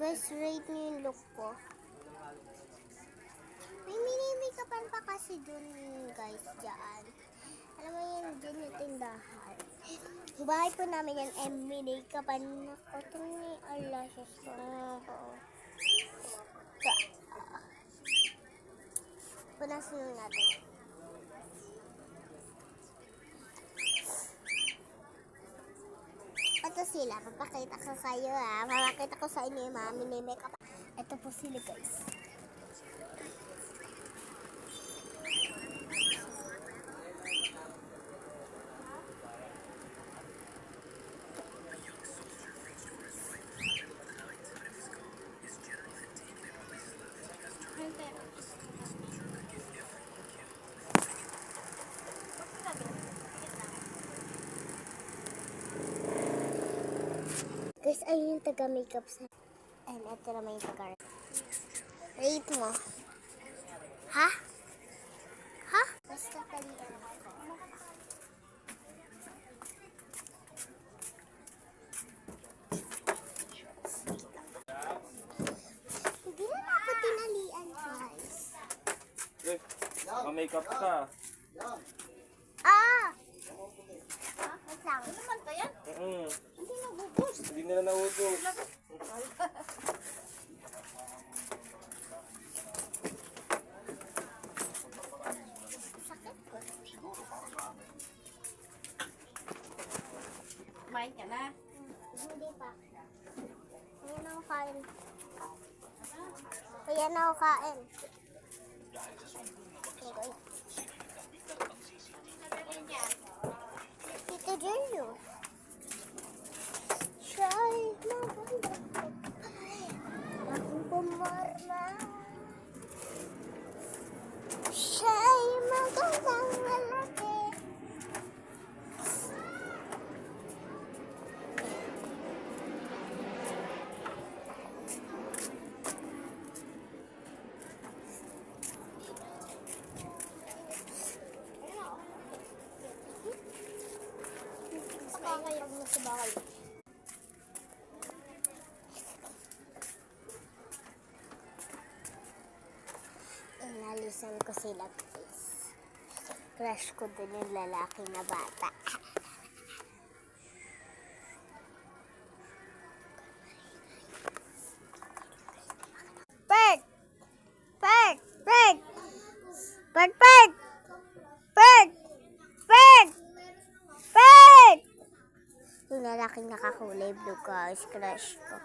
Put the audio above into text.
Guys, rate niyo yung look ko. May mini-makeupan pa kasi dun, guys, dyan. Alam mo yun, dyan yung tindahan. Yung bahay po namin yan, mini-makeupan ako. Ito ni eyelashes ko. Punasin lang natin. Ito sila, papakita ko kayo papakita ko sa inyo yung mga mini-makeup. Ito po sila, guys. Guys, ayun yung taga-makeup sa... And ito naman yung taga... Rate mo. Ha? Ha? Basta talian ako. Hindi na ako tinalian, guys. Ma-makeup ka. Wait lang. Ano naman ba yan? Hindi nabubos. Hindi nila naubos. Sakit ko. Kumain ka na? Hindi pa. Ayan ako kain. Ayan ako kain. Tito Jello. Siya'y maganda. Akong pumarma. Siya'y magandang lalaki. Pakakayag mo sa bakal. Inalisan ko sila, guys. Crush ko din yung lalaki na bata. Bird! Bird! Bird! Bird! Bird! Bird! Bird! Bird! Yung lalaking nakakulay blue, guys. Crush ko.